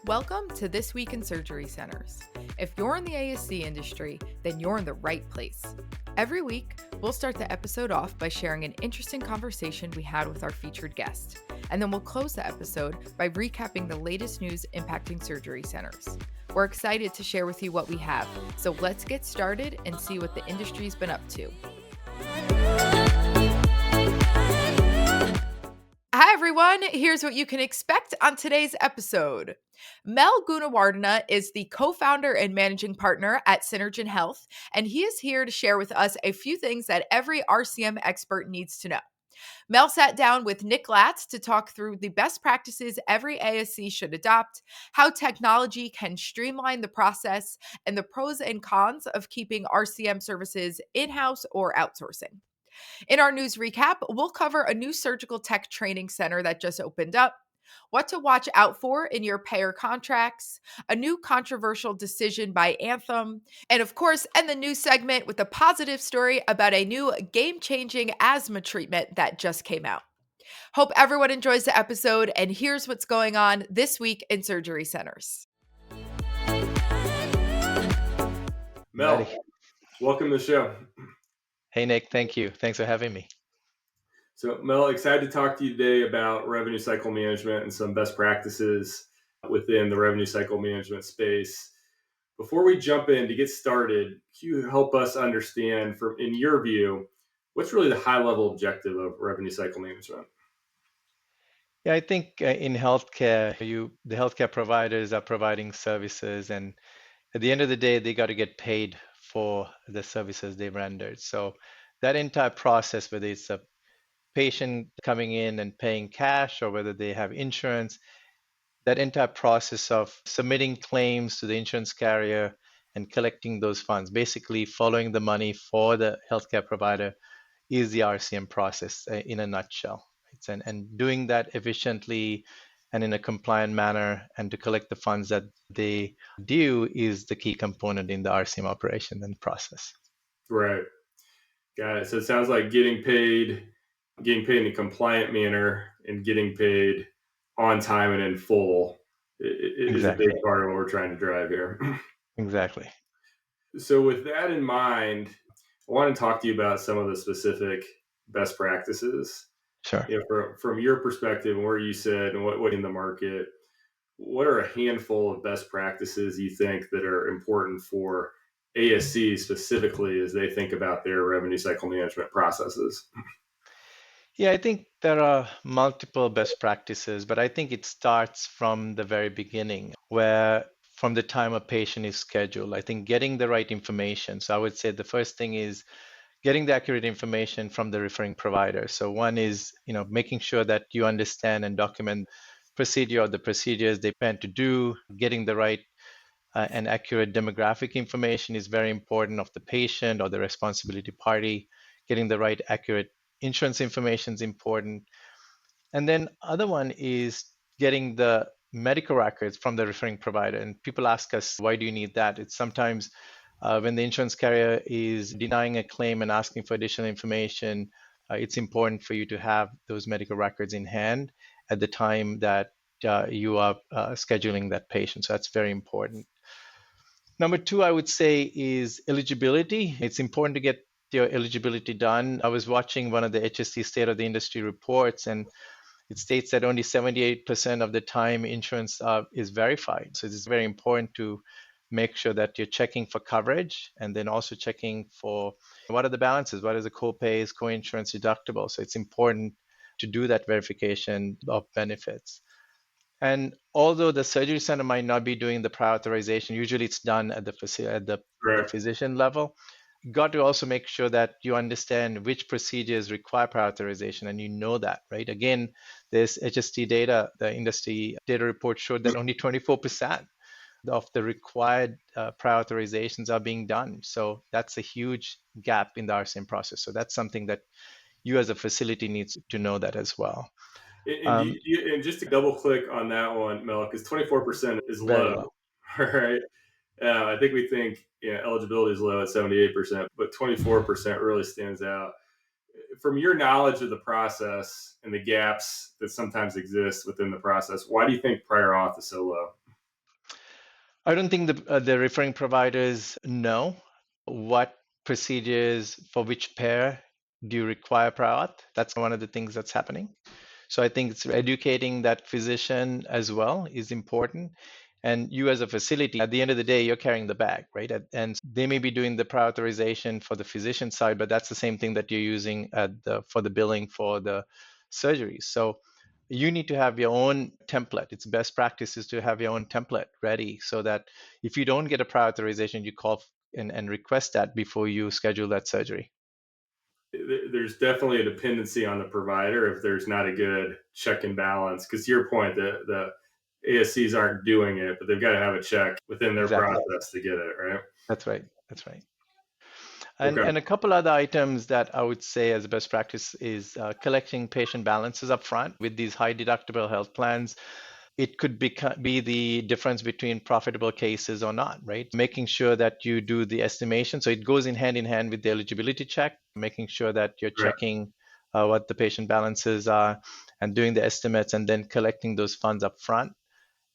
Welcome to This Week in Surgery Centers. If you're in the ASC industry, then you're in the right place. Every week, we'll start the episode off by sharing an interesting conversation we had with our featured guest, and then we'll close the episode by recapping the latest news impacting surgery centers. We're excited to share with you what we have, so let's get started and see what the industry's been up to. Hi, everyone. Here's what you can expect on today's episode. Mel Gunawardena is the co-founder and managing partner at SYNERGEN Health, and he is here to share with us a few things that every RCM expert needs to know. Mel sat down with Nick Latz to talk through the best practices every ASC should adopt, how technology can streamline the process, and the pros and cons of keeping RCM services in-house or outsourcing. In our news recap, we'll cover a new surgical tech training center that just opened up, what to watch out for in your payer contracts, a new controversial decision by Anthem, and of course, end the news segment with a positive story about a new game-changing asthma treatment that just came out. Hope everyone enjoys the episode, and here's what's going on this week in surgery centers. Mel, Ready. welcome to the show. Hey, Nick. Thank you. Thanks for having me. So, Mel, excited to talk to you today about revenue cycle management and some best practices within the revenue cycle management space. Before we jump in to get started, can you help us understand, from in your view, what's really the high-level objective of revenue cycle management? Yeah, I think in healthcare, the healthcare providers are providing services, and at the end of the day, they got to get paid for the services they've rendered. So that entire process, whether it's a patient coming in and paying cash or whether they have insurance, that entire process of submitting claims to the insurance carrier and collecting those funds, basically following the money for the healthcare provider, is the RCM process in a nutshell. Right? And doing that efficiently and in a compliant manner and to collect the funds that they due is the key component in the RCM operation and process. Right. Got it. So it sounds like getting paid in a compliant manner and getting paid on time and in full is a Exactly. big part of what we're trying to drive here. Exactly. So with that in mind, I want to talk to you about some of the specific best practices. Sure. From your perspective and where you sit and what in the market, what are a handful of best practices you think that are important for ASCs specifically as they think about their revenue cycle management processes? Yeah, I think there are multiple best practices, but I think it starts from the very beginning, where from the time a patient is scheduled, I think getting the right information. So I would say the first thing is getting the accurate information from the referring provider. So one is, making sure that you understand and document procedure or the procedures they plan to do. Getting the right and accurate demographic information is very important of the patient or the responsibility party. Getting the right accurate insurance information is important. And then other one is getting the medical records from the referring provider. And people ask us, why do you need that? It's sometimes when the insurance carrier is denying a claim and asking for additional information, it's important for you to have those medical records in hand at the time that you are scheduling that patient. So that's very important. Number two, I would say, is eligibility. It's important to get your eligibility done. I was watching one of the HST State of the Industry reports, and it states that only 78% of the time insurance is verified. So it's very important to make sure that you're checking for coverage and then also checking for what are the balances, what is the co-pays, co-insurance, deductible. So it's important to do that verification of benefits. And although the surgery center might not be doing the prior authorization, usually it's done at the Correct. physician level. You got to also make sure that you understand which procedures require prior authorization, and you know that, right? Again, this HST data, the industry data report showed that only 24% of the required prior authorizations are being done. So that's a huge gap in the RCM process. So that's something that you as a facility needs to know that as well. And just to double click on that one, Mel, because 24% is Very low, low. right? I think we think eligibility is low at 78%, but 24% really stands out. From your knowledge of the process and the gaps that sometimes exist within the process, why do you think prior auth is so low? I don't think the referring providers know what procedures for which pair do you require prior auth. That's one of the things that's happening. So I think it's educating that physician as well is important. And you as a facility, at the end of the day, you're carrying the bag, right? And they may be doing the prior authorization for the physician side, but that's the same thing that you're using for the billing for the surgeries. So you need to have your own template. It's best practices to have your own template ready so that if you don't get a prior authorization, you call and request that before you schedule that surgery. There's definitely a dependency on the provider if there's not a good check and balance. Because to your point, the ASCs aren't doing it, but they've got to have a check within their Exactly. process to get it, right? That's right. That's right. Okay. And a couple other items that I would say as a best practice is collecting patient balances up front with these high deductible health plans. It could be the difference between profitable cases or not, right? Making sure that you do the estimation. So it goes in hand with the eligibility check, making sure that you're Right. checking what the patient balances are and doing the estimates and then collecting those funds up front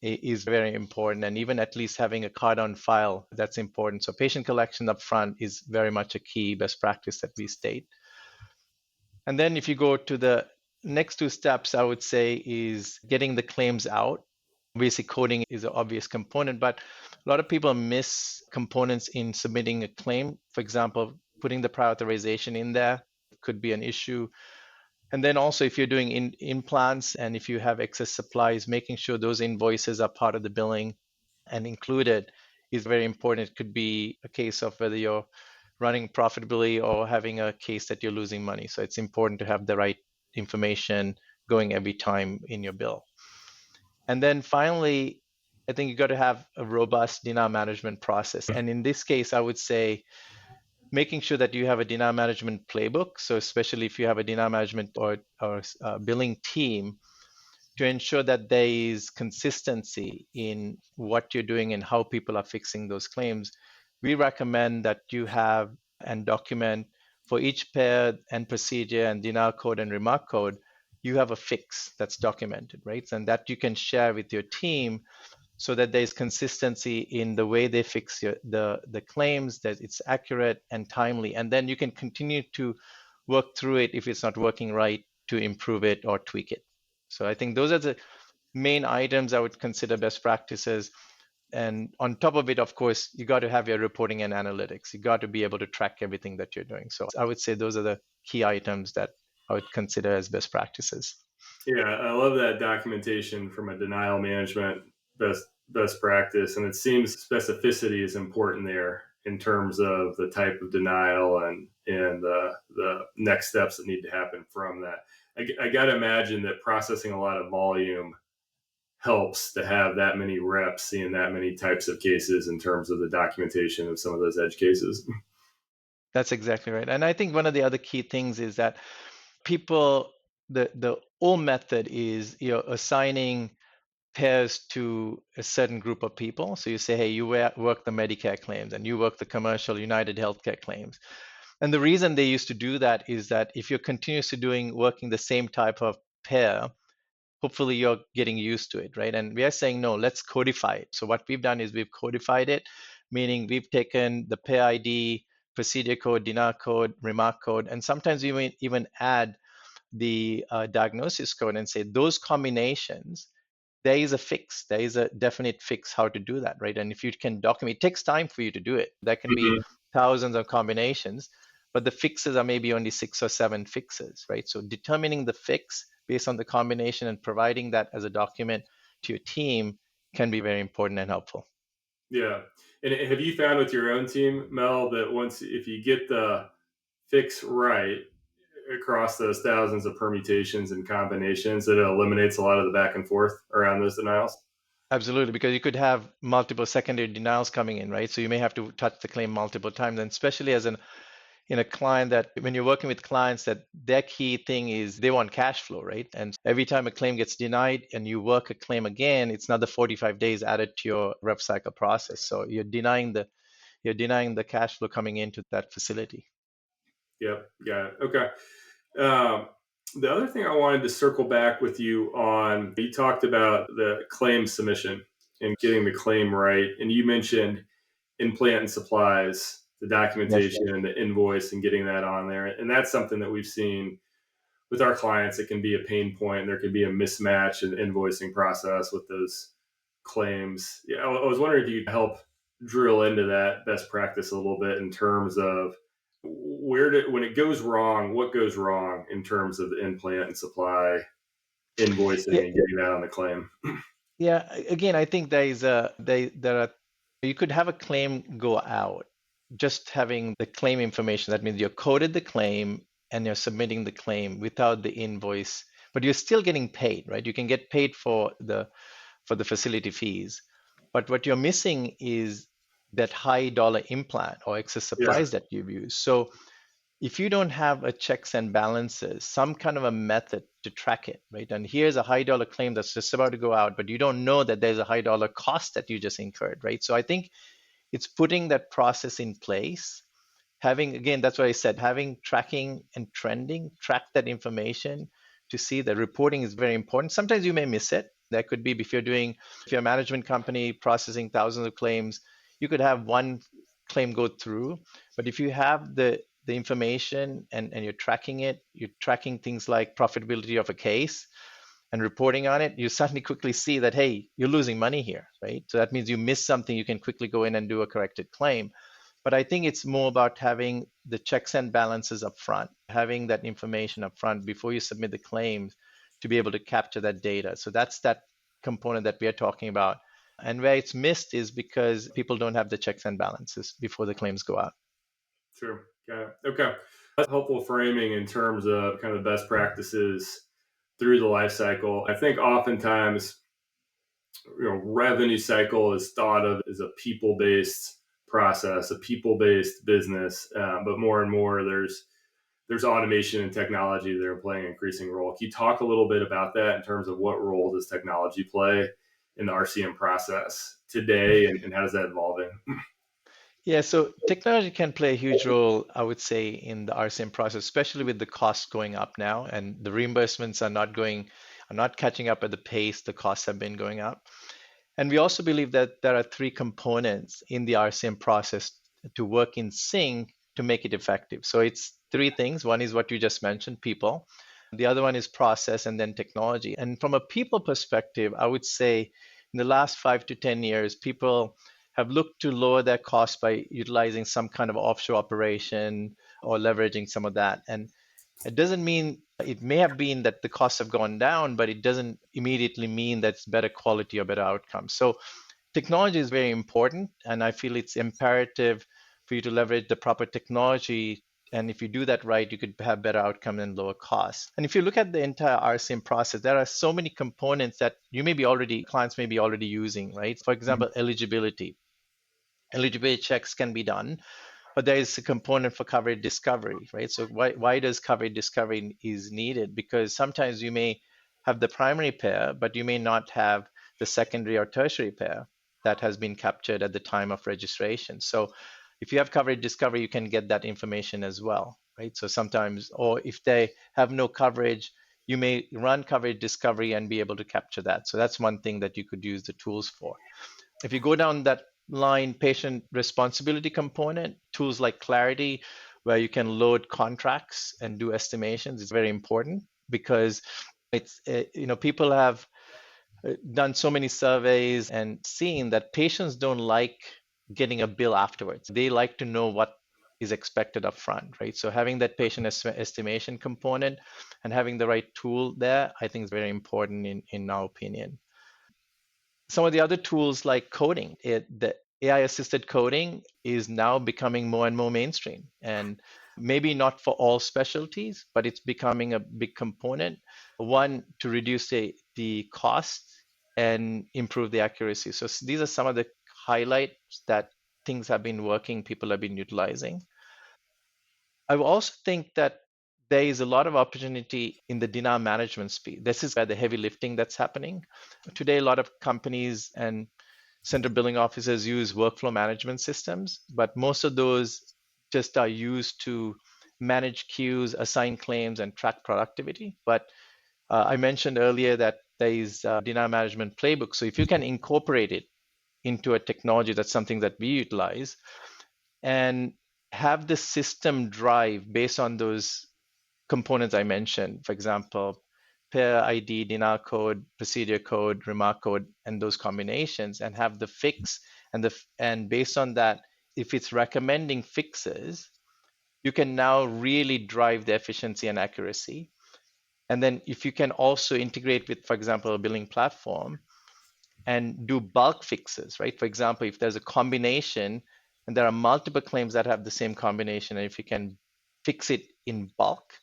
is very important. And even at least having a card on file, that's important. So patient collection up front is very much a key best practice that we state. And then if you go to the next two steps, I would say is getting the claims out. Obviously, coding is an obvious component, but a lot of people miss components in submitting a claim. For example, putting the prior authorization in there could be an issue. And then also, if you're doing implants and if you have excess supplies, making sure those invoices are part of the billing and included is very important. It could be a case of whether you're running profitably or having a case that you're losing money. So it's important to have the right information going every time in your bill. And then finally, I think you got to have a robust denial management process. And in this case, I would say making sure that you have a denial management playbook. So especially if you have a denial management or billing team, to ensure that there is consistency in what you're doing and how people are fixing those claims, we recommend that you have and document for each pair and procedure and denial code and remark code, you have a fix that's documented, right? And that you can share with your team so that there's consistency in the way they fix the claims, that it's accurate and timely. And then you can continue to work through it if it's not working right to improve it or tweak it. So I think those are the main items I would consider best practices. And on top of it, of course, you got to have your reporting and analytics. You got to be able to track everything that you're doing. So I would say those are the key items that I would consider as best practices. Yeah, I love that documentation from a denial management best practice, and it seems specificity is important there in terms of the type of denial and the next steps that need to happen from that. I got to imagine that processing a lot of volume helps to have that many reps seeing that many types of cases in terms of the documentation of some of those edge cases. That's exactly right. And I think one of the other key things is that people, the old method is you're assigning pairs to a certain group of people. So you say, hey, you work the Medicare claims and you work the commercial United Healthcare claims. And the reason they used to do that is that if you're continuously working the same type of pair, hopefully you're getting used to it, right? And we are saying, no, let's codify it. So what we've done is we've codified it, meaning we've taken the pair ID, procedure code, denial code, remark code, and sometimes we may even add the diagnosis code and say those combinations, there is a fix. There is a definite fix how to do that, right? And if you can document, it takes time for you to do it. There can be thousands of combinations, but the fixes are maybe only 6 or 7 fixes, right? So determining the fix based on the combination and providing that as a document to your team can be very important and helpful. Yeah. And have you found with your own team, Mel, that if you get the fix right across those thousands of permutations and combinations, that it eliminates a lot of the back and forth around those denials? Absolutely, because you could have multiple secondary denials coming in, right? So you may have to touch the claim multiple times, and especially as in a client that when you're working with clients that their key thing is they want cash flow, right? And every time a claim gets denied and you work a claim again, it's another 45 days added to your rev cycle process. So you're denying the cash flow coming into that facility. Yep. Got it. Okay. Um, the other thing I wanted to circle back with you on, you talked about the claim submission and getting the claim right. And you mentioned implant and supplies, the Yes. documentation and the invoice and getting that on there. And that's something that we've seen with our clients. It can be a pain point. There can be a mismatch in the invoicing process with those claims. Yeah, I was wondering if you'd help drill into that best practice a little bit in terms of when it goes wrong, what goes wrong in terms of the implant and supply Yeah, invoicing and getting that on the claim. yeah. Again, I think there are you could have a claim go out just having the claim information. That means you're coded the claim and you're submitting the claim without the invoice, but you're still getting paid, right? You can get paid for the facility fees, but what you're missing is that high dollar implant or excess Yeah, supplies that you've used. So if you don't have a checks and balances, some kind of a method to track it, right? And here's a high dollar claim that's just about to go out, but you don't know that there's a high dollar cost that you just incurred, right? So I think it's putting that process in place. Having, again, that's what I said, having tracking and trending, track that information to see the reporting is very important. Sometimes you may miss it. That could be if you're a management company processing thousands of claims, you could have one claim go through. But if you have the information and you're tracking things like profitability of a case and reporting on it, you suddenly quickly see that, hey, you're losing money here, right? So that means you missed something, you can quickly go in and do a corrected claim. But I think it's more about having the checks and balances up front, having that information up front before you submit the claims to be able to capture that data. So that's that component that we are talking about. And where it's missed is because people don't have the checks and balances before the claims go out. sure. Got it. Okay. That's helpful framing in terms of kind of best practices through the life cycle. I think oftentimes, revenue cycle is thought of as a people-based process, a people-based business, but more and more there's automation and technology that are playing an increasing role. Can you talk a little bit about that in terms of what role does technology play in the RCM process today, and how is that evolving? Yeah, so technology can play a huge role, I would say, in the RCM process, especially with the costs going up now and the reimbursements are not catching up at the pace the costs have been going up. And we also believe that there are three components in the RCM process to work in sync to make it effective. So it's three things. One is what you just mentioned, people. The other one is process and then technology. And from a people perspective, I would say in the last 5 to 10 years, people have looked to lower their costs by utilizing some kind of offshore operation or leveraging some of that. And it doesn't mean it may have been that the costs have gone down, but it doesn't immediately mean that it's better quality or better outcomes. So technology is very important, and I feel it's imperative for you to leverage the proper technology. And if you do that right, you could have better outcome and lower costs. And if you look at the entire RCM process, there are so many components that clients may be already using, right? For example, eligibility. Eligibility checks can be done, but there is a component for coverage discovery, right? So why does coverage discovery is needed? Because sometimes you may have the primary pair, but you may not have the secondary or tertiary pair that has been captured at the time of registration. So if you have coverage discovery, you can get that information as well, right? So sometimes, or if they have no coverage, you may run coverage discovery and be able to capture that. So that's one thing that you could use the tools for. If you go down that line, patient responsibility component, tools like Clarity, where you can load contracts and do estimations, is very important because people have done so many surveys and seen that patients don't like getting a bill afterwards. They like to know what is expected up front, right? So having that patient estimation component and having the right tool there, I think is very important in our opinion. Some of the other tools like coding, the AI assisted coding is now becoming more and more mainstream, and maybe not for all specialties, but it's becoming a big component. One, to reduce the cost and improve the accuracy. So these are some of the highlights that things have been working, people have been utilizing. I also think that there is a lot of opportunity in the denial management space. This is where the heavy lifting that's happening. Today, a lot of companies and central billing offices use workflow management systems, but most of those just are used to manage queues, assign claims, and track productivity. But I mentioned earlier that there is a denial management playbook. So if you can incorporate it into a technology that's something that we utilize, and have the system drive based on those components I mentioned. For example, pair ID, denial code, procedure code, remark code, and those combinations, and have the fix and based on that, if it's recommending fixes, you can now really drive the efficiency and accuracy. And then if you can also integrate with, for example, a billing platform and do bulk fixes, right? For example, if there's a combination and there are multiple claims that have the same combination, and if you can fix it in bulk,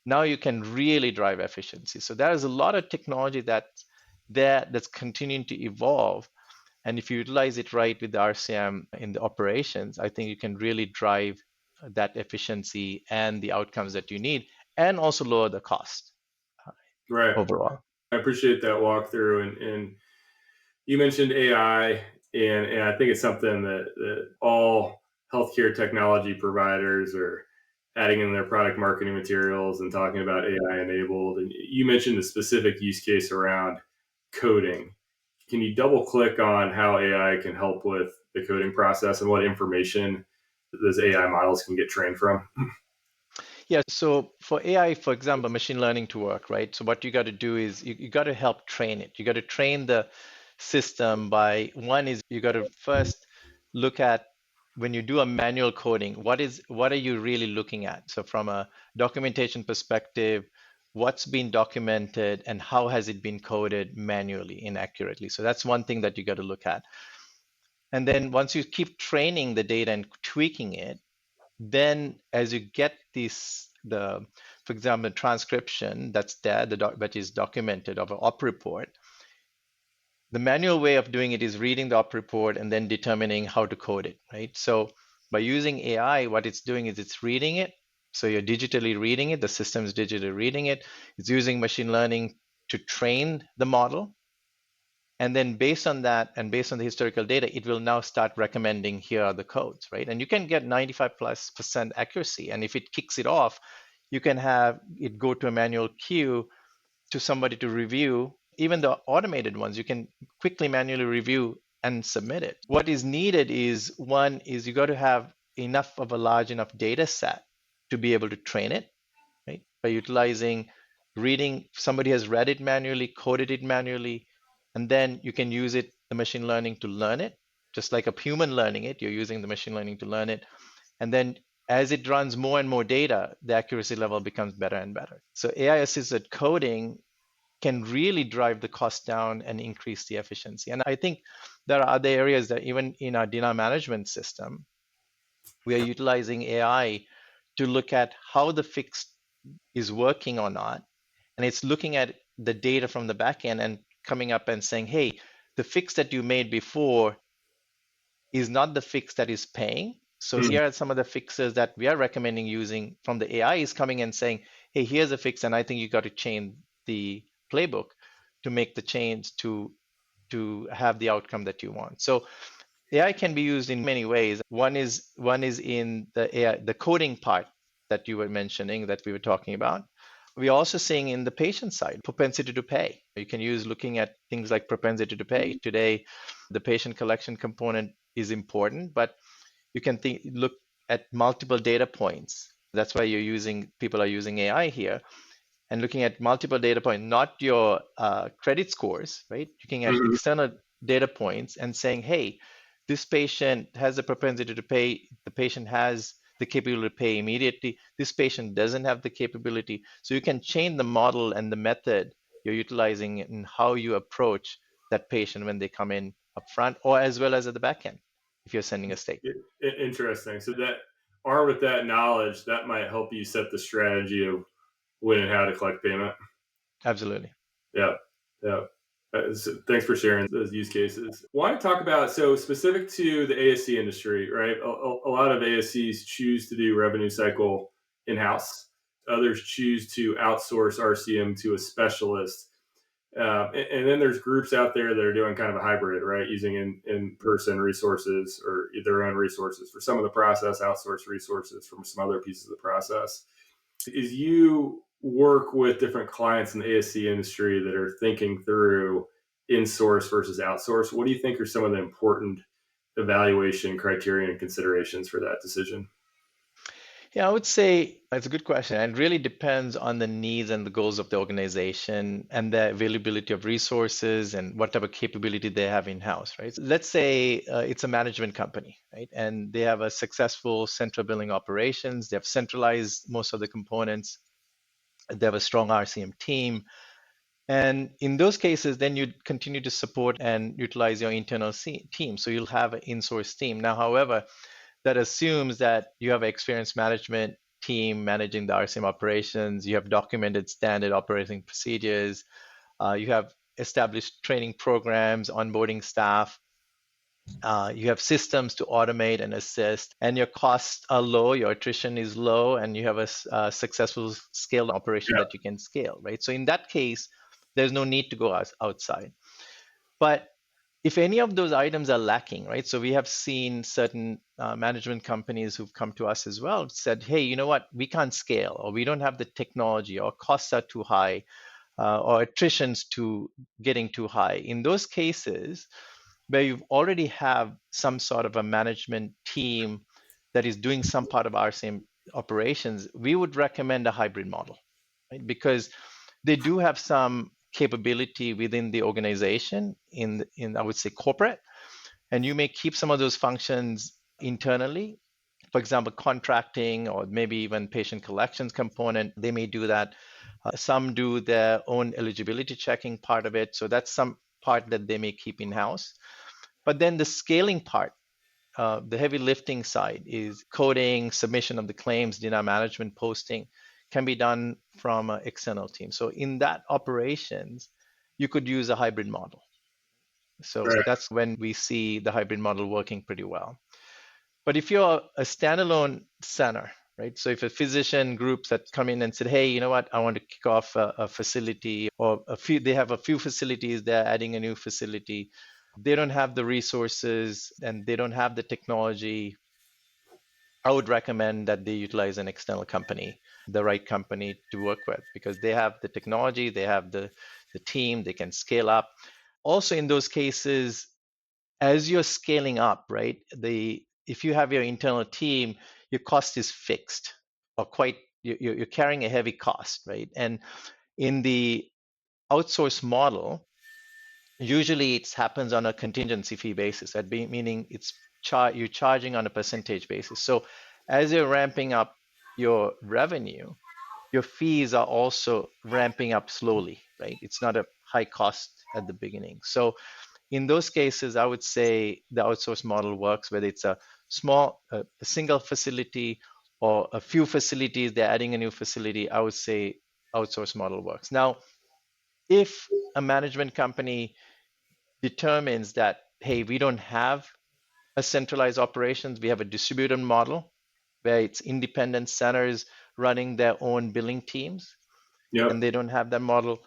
now you can really drive efficiency. So there is a lot of technology that's continuing to evolve. And if you utilize it right with the RCM in the operations, I think you can really drive that efficiency and the outcomes that you need, and also lower the cost Right. overall. I appreciate that walkthrough. And you mentioned AI, and I think it's something that all healthcare technology providers are adding in their product marketing materials and talking about AI enabled. And you mentioned the specific use case around coding. Can you double click on how AI can help with the coding process and what information those AI models can get trained from? Yeah, so for AI, for example, machine learning to work, right? So what you got to do is you got to help train it. You got to train the system by one is you got to first look at when you do a manual coding, what are you really looking at? So from a documentation perspective, what's been documented and how has it been coded manually inaccurately? So that's one thing that you got to look at. And then once you keep training the data and tweaking it, then as you get for example, transcription that's there, that is documented of an op report, the manual way of doing it is reading the op report and then determining how to code it, right? So by using AI, what it's doing is it's reading it. So you're digitally reading it, the system's digitally reading it. It's using machine learning to train the model. And then based on that and based on the historical data, it will now start recommending here are the codes, right? And you can get 95+% accuracy. And if it kicks it off, you can have it go to a manual queue to somebody to review. Even the automated ones, you can quickly manually review and submit it. What is needed is one is you got to have enough of a large enough data set to be able to train it, right? By utilizing reading, somebody has read it manually, coded it manually, and then you can use it, the machine learning to learn it, just like a human learning it, you're using the machine learning to learn it. And then as it runs more and more data, the accuracy level becomes better and better. So AI assisted coding can really drive the cost down and increase the efficiency. And I think there are other areas that even in our denial management system, we are utilizing AI to look at how the fix is working or not. And it's looking at the data from the back end and coming up and saying, hey, the fix that you made before is not the fix that is paying. So here are some of the fixes that we are recommending using from the AI is coming and saying, hey, here's a fix, and I think you got to change the playbook to make the change to have the outcome that you want. So AI can be used in many ways. One is in the AI, the coding part that you were mentioning that we were talking about. We're also seeing in the patient side, propensity to pay. You can use looking at things like propensity to pay. Today, the patient collection component is important, but you can look at multiple data points. That's why people are using AI here and looking at multiple data points, not your credit scores, right? Looking at external data points and saying, hey, this patient has a propensity to pay. The patient has the capability to pay immediately. This patient doesn't have the capability. So you can change the model and the method you're utilizing in how you approach that patient when they come in up front or as well as at the back end if you're sending a statement. Interesting. So that armed with that knowledge, that might help you set the strategy of when and how to collect payment. Absolutely. Yeah. Yeah. So thanks for sharing those use cases. Want to talk about, so specific to the ASC industry, right? A lot of ASCs choose to do revenue cycle in-house. Others choose to outsource RCM to a specialist. And then there's groups out there that are doing kind of a hybrid, right? Using in-person resources or their own resources for some of the process, outsource resources from some other pieces of the process. Is you work with different clients in the ASC industry that are thinking through, in-source versus outsource, what do you think are some of the important evaluation criteria and considerations for that decision? Yeah, I would say it's a good question. And it really depends on the needs and the goals of the organization and the availability of resources and what type of capability they have in-house, right? So let's say it's a management company, right? And they have a successful central billing operations. They have centralized most of the components. They have a strong RCM team. And in those cases, then you continue to support and utilize your internal team. So you'll have an in-source team. Now, however, that assumes that you have an experienced management team managing the RCM operations, you have documented standard operating procedures, you have established training programs, onboarding staff, you have systems to automate and assist, and your costs are low, your attrition is low, and you have a successful scaled operation Yeah. that you can scale, right? So in that case, there's no need to go outside. But if any of those items are lacking, right? So we have seen certain management companies who've come to us as well, said, hey, you know what? We can't scale, or we don't have the technology, or costs are too high, or attrition's getting too high. In those cases, where you already have some sort of a management team that is doing some part of our same operations, we would recommend a hybrid model, right? Because they do have some capability within the organization in I would say corporate, and you may keep some of those functions internally. For example, contracting or maybe even patient collections component, they may do that. Some do their own eligibility checking part of it, so that's some part that they may keep in house. But then the scaling part, the heavy lifting side is coding, submission of the claims, data management, posting, can be done from an external team. So in that operations, you could use a hybrid model. So Right. that's when we see the hybrid model working pretty well. But if you're a standalone center, right? So if a physician groups that come in and said, hey, you know what, I want to kick off a facility, or they have a few facilities, they're adding a new facility, they don't have the resources and they don't have the technology, I would recommend that they utilize an external company, the right company to work with, because they have the technology, they have the team, they can scale up. Also, in those cases, as you're scaling up, right? If you have your internal team, your cost is fixed, or you're carrying a heavy cost, right? And in the outsource model, usually it happens on a contingency fee basis, meaning you're charging on a percentage basis. So as you're ramping up your revenue, your fees are also ramping up slowly, right? It's not a high cost at the beginning. So in those cases, I would say the outsource model works, whether it's a single facility or a few facilities, they're adding a new facility. I would say outsource model works. Now, if a management company determines that, hey, we don't have a centralized operations, we have a distributed model where it's independent centers running their own billing teams, and Yep. they don't have that model,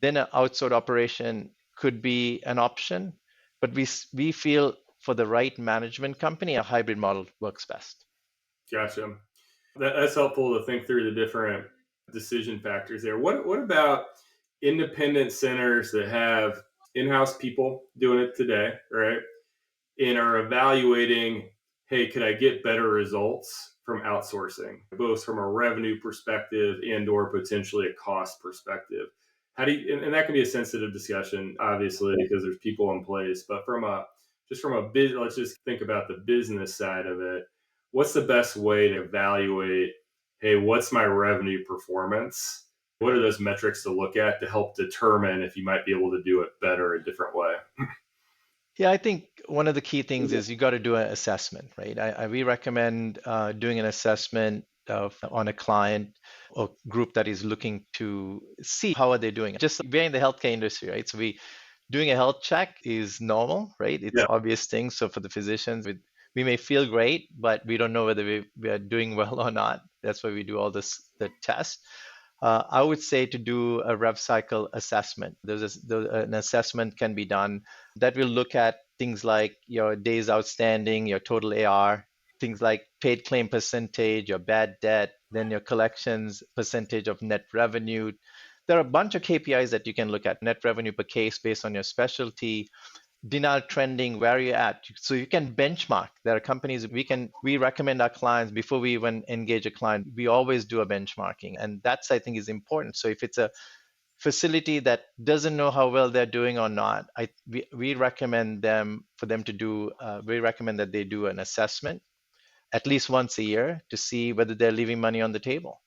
then an outsourced operation could be an option. But we feel for the right management company, a hybrid model works best. Gotcha. That's helpful to think through the different decision factors there. What about independent centers that have in-house people doing it today, right? And are evaluating, hey, could I get better results from outsourcing, both from a revenue perspective and or potentially a cost perspective? How do you, and that can be a sensitive discussion, obviously, because there's people in place, but from a business, let's just think about the business side of it. What's the best way to evaluate, hey, what's my revenue performance? What are those metrics to look at to help determine if you might be able to do it better a different way? Yeah, I think one of the key things is you got to do an assessment, right? We recommend doing an assessment on a client or group that is looking to see how are they doing. Just we're in the healthcare industry, right? So doing a health check is normal, right? It's Yeah. obvious thing. So for the physicians, we may feel great, but we don't know whether we are doing well or not. That's why we do all the tests. I would say to do a rev cycle assessment. An assessment can be done that will look at things like your days outstanding, your total AR, things like paid claim percentage, your bad debt, then your collections percentage of net revenue, there are a bunch of KPIs that you can look at: net revenue per case based on your specialty, denial trending, where you're at. So you can benchmark. There are companies we recommend our clients before we even engage a client. We always do a benchmarking, and that's, I think, is important. So if it's a facility that doesn't know how well they're doing or not, we recommend we recommend that they do an assessment at least once a year to see whether they're leaving money on the table.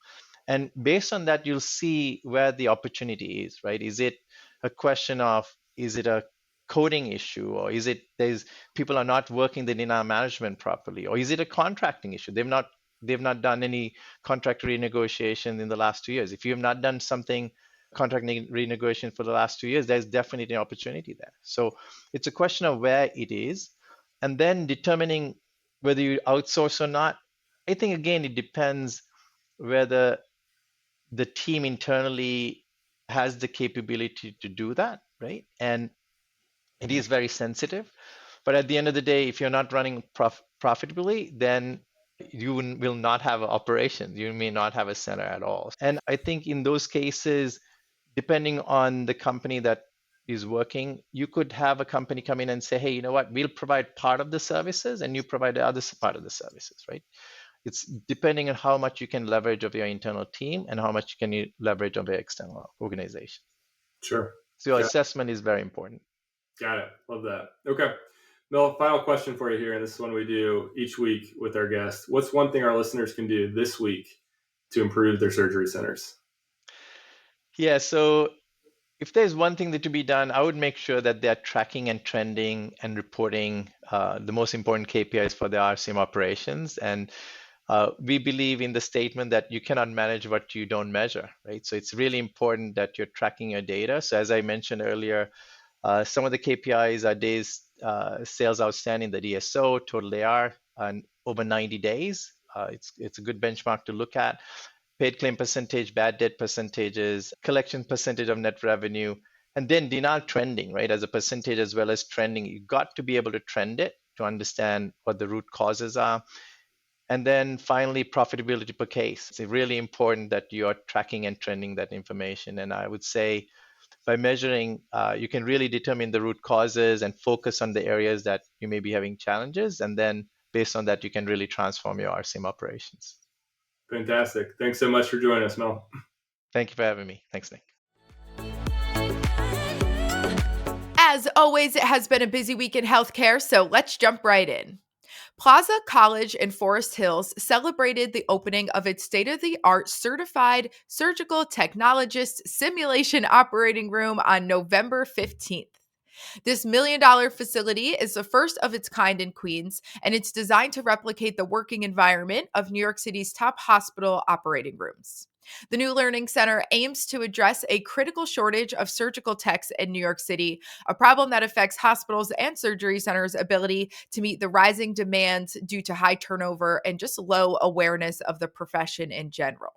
And based on that, you'll see where the opportunity is, right? Is it a question of, is it a coding issue, or is it there's people are not working the denial management properly, or is it a contracting issue? They've not done any contract renegotiation in the last 2 years. If you have not done something contract renegotiation for the last 2 years, there's definitely an opportunity there. So it's a question of where it is, and then determining whether you outsource or not. I think again it depends whether the team internally has the capability to do that, right? And it is very sensitive. But at the end of the day, if you're not running profitably, then you will not have an operation. You may not have a center at all. And I think in those cases, depending on the company that is working, you could have a company come in and say, hey, you know what, we'll provide part of the services and you provide the other part of the services, right? It's depending on how much you can leverage of your internal team and how much you can leverage of your external organization. Sure. So your assessment is very important. Got it. Love that. Okay. Mel, final question for you here, and this is one we do each week with our guests. What's one thing our listeners can do this week to improve their surgery centers? Yeah, so if there's one thing that to be done, I would make sure that they're tracking and trending and reporting the most important KPIs for the RCM operations. And we believe in the statement that you cannot manage what you don't measure, right? So it's really important that you're tracking your data. So as I mentioned earlier, some of the KPIs are days sales outstanding, the DSO, total AR, and over 90 days. It's a good benchmark to look at. Paid claim percentage, bad debt percentages, collection percentage of net revenue, and then denial trending, right? As a percentage as well as trending. You got to be able to trend it to understand what the root causes are. And then finally, profitability per case. It's really important that you are tracking and trending that information. And I would say by measuring, you can really determine the root causes and focus on the areas that you may be having challenges. And then based on that, you can really transform your RCM operations. Fantastic. Thanks so much for joining us, Mel. Thank you for having me. Thanks, Nick. As always, it has been a busy week in healthcare, so let's jump right in. Plaza College in Forest Hills celebrated the opening of its state-of-the-art certified surgical technologist simulation operating room on November 15th. This $1 million facility is the first of its kind in Queens, and it's designed to replicate the working environment of New York City's top hospital operating rooms. The new learning center aims to address a critical shortage of surgical techs in New York City, a problem that affects hospitals and surgery centers' ability to meet the rising demands due to high turnover and just low awareness of the profession in general.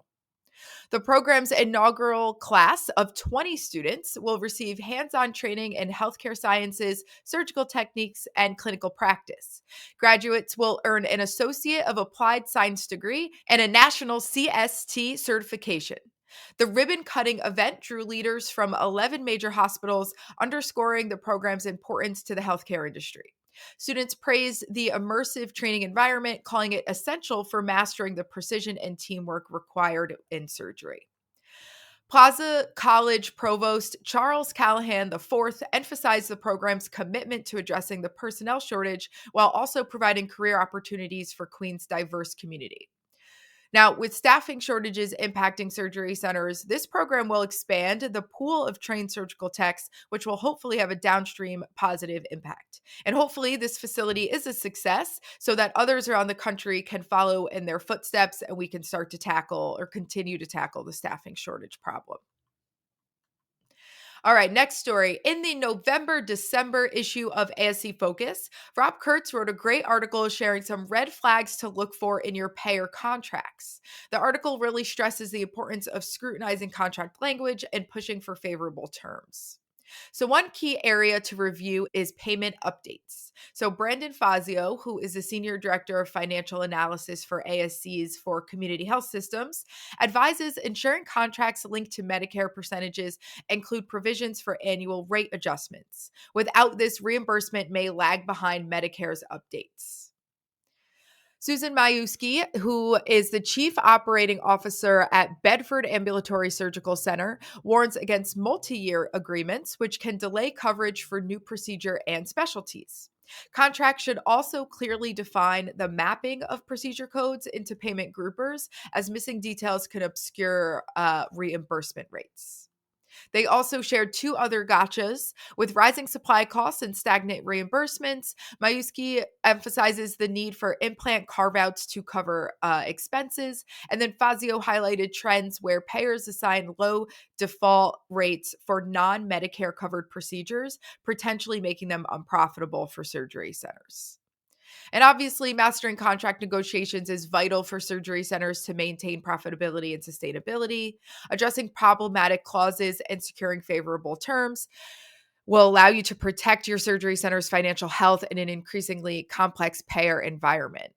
The program's inaugural class of 20 students will receive hands-on training in healthcare sciences, surgical techniques, and clinical practice. Graduates will earn an Associate of Applied Science degree and a National CST certification. The ribbon-cutting event drew leaders from 11 major hospitals, underscoring the program's importance to the healthcare industry. Students praised the immersive training environment, calling it essential for mastering the precision and teamwork required in surgery. Plaza College Provost Charles Callahan IV emphasized the program's commitment to addressing the personnel shortage while also providing career opportunities for Queens' diverse community. Now, with staffing shortages impacting surgery centers, this program will expand the pool of trained surgical techs, which will hopefully have a downstream positive impact. And hopefully this facility is a success so that others around the country can follow in their footsteps and we can start to tackle or continue to tackle the staffing shortage problem. All right, next story. In the November-December issue of ASC Focus, Rob Kurtz wrote a great article sharing some red flags to look for in your payer contracts. The article really stresses the importance of scrutinizing contract language and pushing for favorable terms. So one key area to review is payment updates. So Brandon Fazio, who is the Senior Director of Financial Analysis for ASCs for Community Health Systems, advises ensuring contracts linked to Medicare percentages include provisions for annual rate adjustments. Without this, reimbursement may lag behind Medicare's updates. Susan Majewski, who is the Chief Operating Officer at Bedford Ambulatory Surgical Center, warns against multi-year agreements, which can delay coverage for new procedure and specialties. Contracts should also clearly define the mapping of procedure codes into payment groupers, as missing details could obscure reimbursement rates. They also shared two other gotchas. With rising supply costs and stagnant reimbursements, Majewski emphasizes the need for implant carve-outs to cover expenses. And then Fazio highlighted trends where payers assign low default rates for non-Medicare covered procedures, potentially making them unprofitable for surgery centers. And obviously, mastering contract negotiations is vital for surgery centers to maintain profitability and sustainability. Addressing problematic clauses and securing favorable terms will allow you to protect your surgery center's financial health in an increasingly complex payer environment.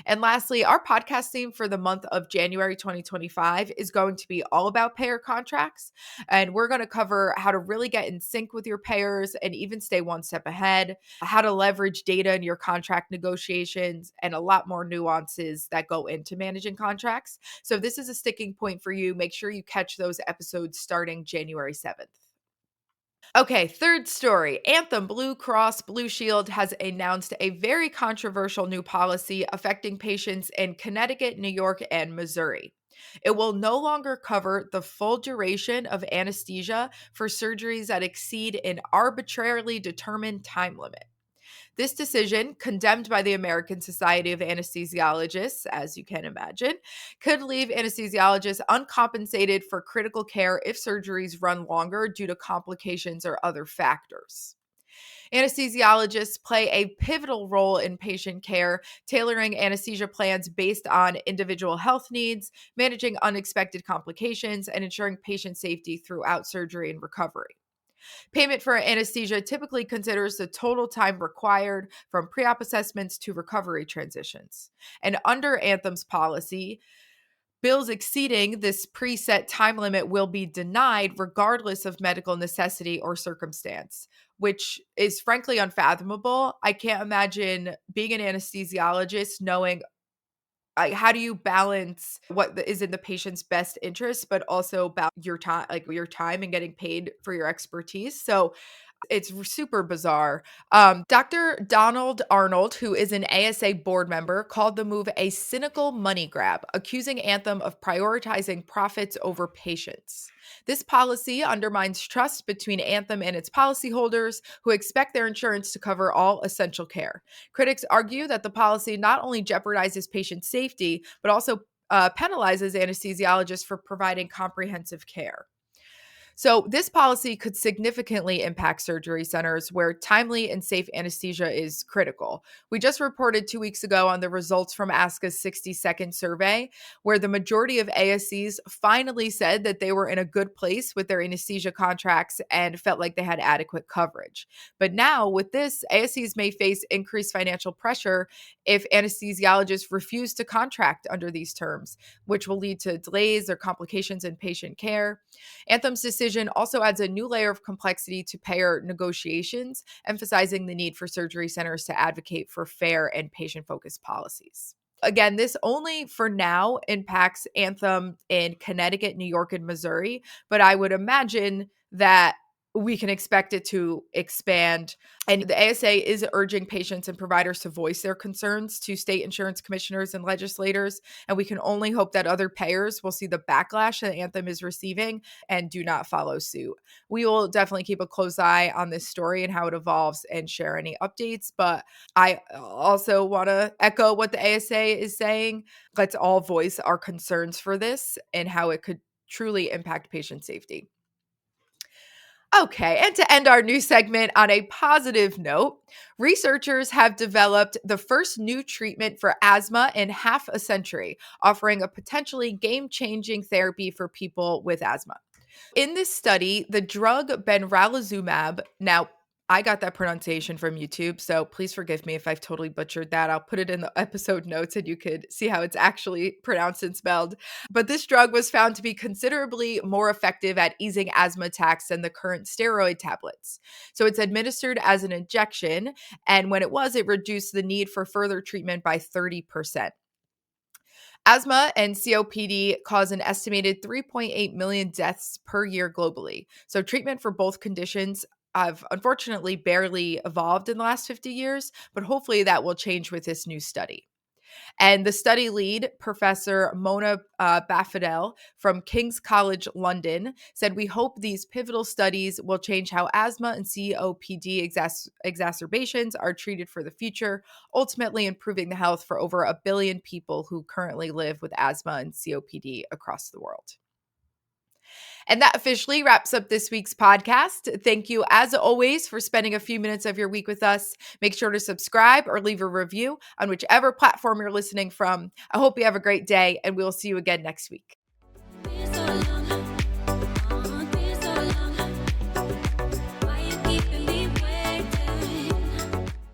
And lastly, our podcast theme for the month of January 2025 is going to be all about payer contracts. And we're going to cover how to really get in sync with your payers and even stay one step ahead, how to leverage data in your contract negotiations, and a lot more nuances that go into managing contracts. So if this is a sticking point for you, make sure you catch those episodes starting January 7th. Okay, third story. Anthem Blue Cross Blue Shield has announced a very controversial new policy affecting patients in Connecticut, New York, and Missouri. It will no longer cover the full duration of anesthesia for surgeries that exceed an arbitrarily determined time limit. This decision, condemned by the American Society of Anesthesiologists, as you can imagine, could leave anesthesiologists uncompensated for critical care if surgeries run longer due to complications or other factors. Anesthesiologists play a pivotal role in patient care, tailoring anesthesia plans based on individual health needs, managing unexpected complications, and ensuring patient safety throughout surgery and recovery. Payment for anesthesia typically considers the total time required from pre-op assessments to recovery transitions. And under Anthem's policy, bills exceeding this preset time limit will be denied regardless of medical necessity or circumstance, which is frankly unfathomable. I can't imagine being an anesthesiologist knowing how do you balance what is in the patient's best interest, but also about your time, like your time and getting paid for your expertise. So it's super bizarre. Dr. Donald Arnold, who is an ASA board member, called the move a cynical money grab, accusing Anthem of prioritizing profits over patients. This policy undermines trust between Anthem and its policyholders, who expect their insurance to cover all essential care. Critics argue that the policy not only jeopardizes patient safety, but also penalizes anesthesiologists for providing comprehensive care. So, this policy could significantly impact surgery centers where timely and safe anesthesia is critical. We just reported 2 weeks ago on the results from ASCA's 60-second survey, where the majority of ASCs finally said that they were in a good place with their anesthesia contracts and felt like they had adequate coverage. But now, with this, ASCs may face increased financial pressure if anesthesiologists refuse to contract under these terms, which will lead to delays or complications in patient care. Anthem's decision also adds a new layer of complexity to payer negotiations, emphasizing the need for surgery centers to advocate for fair and patient-focused policies. Again, this only for now impacts Anthem in Connecticut, New York, and Missouri, but I would imagine that we can expect it to expand. And the ASA is urging patients and providers to voice their concerns to state insurance commissioners and legislators. And we can only hope that other payers will see the backlash that Anthem is receiving and do not follow suit. We will definitely keep a close eye on this story and how it evolves and share any updates. But I also want to echo what the ASA is saying. Let's all voice our concerns for this and how it could truly impact patient safety. Okay, and to end our new segment on a positive note, researchers have developed the first new treatment for asthma in half a century, offering a potentially game-changing therapy for people with asthma. In this study, the drug benralizumab, now I got that pronunciation from YouTube, so please forgive me if I've totally butchered that. I'll put it in the episode notes and you could see how it's actually pronounced and spelled. But this drug was found to be considerably more effective at easing asthma attacks than the current steroid tablets. So it's administered as an injection, and when it reduced the need for further treatment by 30%. Asthma and COPD cause an estimated 3.8 million deaths per year globally. So, treatment for both conditions have unfortunately barely evolved in the last 50 years, but hopefully that will change with this new study. And the study lead, Professor Mona Bafadel from King's College London, said, "We hope these pivotal studies will change how asthma and COPD exacerbations are treated for the future, ultimately improving the health for over 1 billion people who currently live with asthma and COPD across the world." And that officially wraps up this week's podcast. Thank you, as always, for spending a few minutes of your week with us. Make sure to subscribe or leave a review on whichever platform you're listening from. I hope you have a great day, and we'll see you again next week.